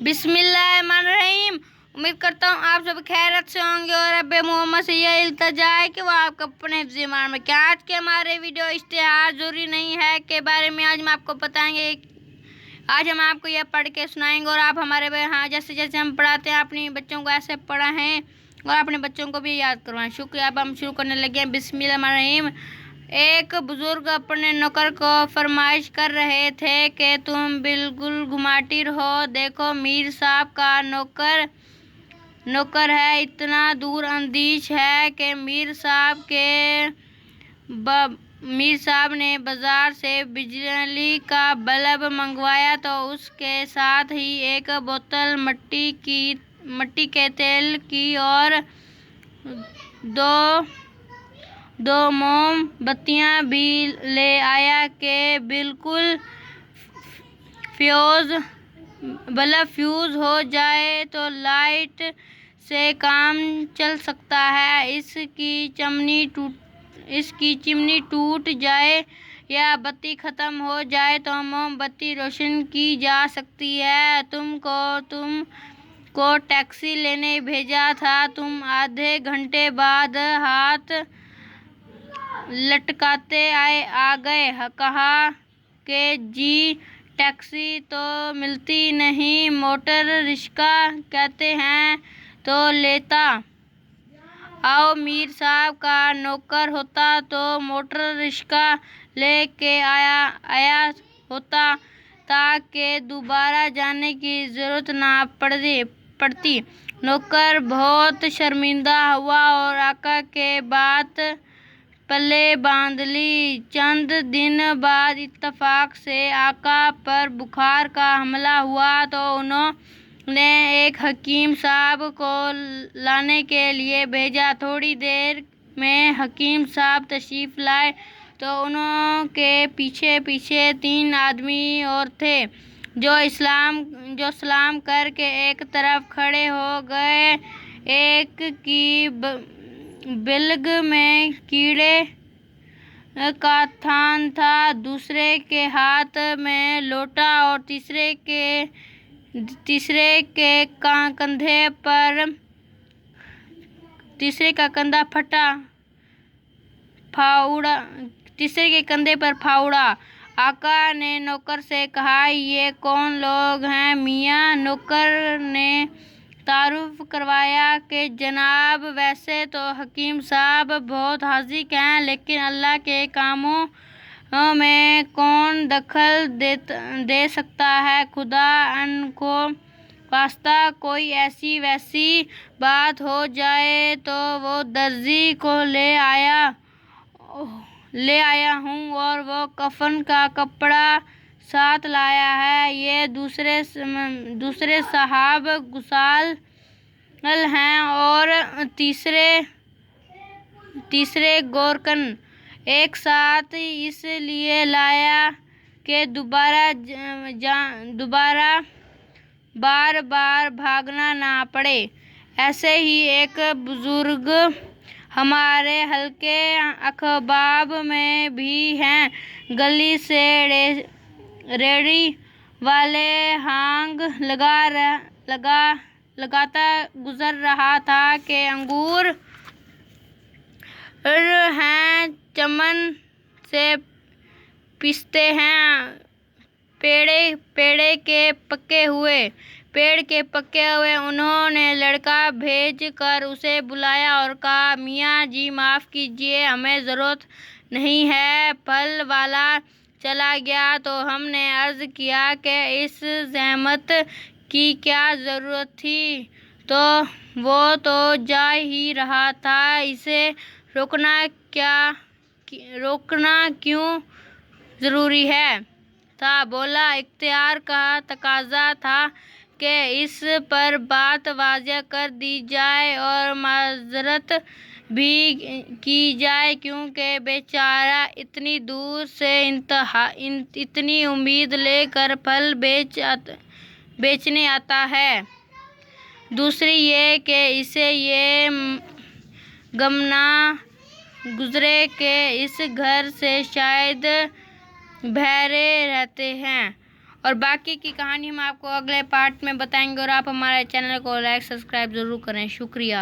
बिस्मिल्लाहिर्रहमानिर्रहीम। उम्मीद करता हूँ आप सब खैरियत से होंगे और अब मोहम्मद से यह इल्तिजा है कि वो आपको अपने ज़िम्मा में। क्या आज के हमारे वीडियो इश्तिहार ज़रूरी नहीं है के बारे में आज हम आपको बताएंगे। आज हम आपको यह पढ़ के सुनाएंगे और आप हमारे जैसे जैसे हम पढ़ाते हैं अपने बच्चों को ऐसे पढ़ाएं और अपने बच्चों को भी याद करवाएं। शुक्रिया। अब हम शुरू करने लगे हैं। बिस्मिल्लाहिर्रहमानिर्रहीम। एक बुजुर्ग अपने नौकर को फरमाइश कर रहे थे कि तुम बिल्कुल घुमाटी रहो। देखो मीर साहब का नौकर है, इतना दूर अंदेश है कि मीर साहब ने बाजार से बिजली का बल्ब मंगवाया तो उसके साथ ही एक बोतल मट्टी के तेल की और दो मोमबत्तियां भी ले आया कि बिल्कुल बल्ब फ्यूज हो जाए तो लाइट से काम चल सकता है। इसकी चिमनी टूट जाए या बत्ती ख़त्म हो जाए तो मोमबत्ती रोशन की जा सकती है। तुमको टैक्सी लेने भेजा था, तुम आधे घंटे बाद हाथ लटकाते आ गए। कहा कि जी टैक्सी तो मिलती नहीं, मोटर रिक्शा कहते हैं तो लेता। आओ मीर साहब का नौकर होता तो मोटर रिक्शा ले के आया होता ताकि दोबारा जाने की ज़रूरत ना पड़ती। नौकर बहुत शर्मिंदा हुआ और आका के बात पल्ले बांध ली। चंद दिन बाद इत्तेफाक से आका पर बुखार का हमला हुआ तो उन्होंने एक हकीम साहब को लाने के लिए भेजा। थोड़ी देर में हकीम साहब तशरीफ लाए तो उनके पीछे पीछे 3 आदमी और थे जो सलाम करके एक तरफ खड़े हो गए। एक की बिल्ग में कीड़े का थान था, दूसरे के हाथ में लोटा और तीसरे के कंधे पर फावड़ा। आका ने नौकर से कहा, ये कौन लोग हैं मियाँ? नौकर ने तारुफ करवाया कि जनाब वैसे तो हकीम साहब बहुत हाजिक हैं, लेकिन अल्लाह के कामों में कौन दखल दे सकता है। खुदा अनको वास्ता कोई ऐसी वैसी बात हो जाए तो वो दर्जी को ले आया हूँ और वो कफन का कपड़ा साथ लाया है। ये दूसरे साहब गुसाल हैं और तीसरे गोरकन। एक साथ इसलिए लाया कि दोबारा बार भागना ना पड़े। ऐसे ही एक बुजुर्ग हमारे हल्के अखबाब में भी हैं। गली से रेड़ी वाले हांग लगाता गुजर रहा था कि अंगूर हैं, चमन से पिसते हैं, पेड़ के पके हुए। उन्होंने लड़का भेज कर उसे बुलाया और कहा, मियाँ जी माफ़ कीजिए, हमें ज़रूरत नहीं है। फल वाला चला गया तो हमने अर्ज़ किया कि इस ज़हमत की क्या ज़रूरत थी, तो वो तो जा ही रहा था, इसे रोकना क्यों ज़रूरी है था। बोला, इख्तियार का तकाज़ा था कि इस पर बात वाज़ेह कर दी जाए और माज़रत भी की जाए, क्योंकि बेचारा इतनी दूर से इतनी उम्मीद लेकर फल बेचने आता है। दूसरी ये कि इसे ये गम ना गुज़रे कि इस घर से शायद बहरे रहते हैं اور باقی کی کہانی ہم آپ کو اگلے پارٹ میں بتائیں گے، اور آپ ہمارے چینل کو لائک سبسکرائب ضرور کریں۔ شکریہ۔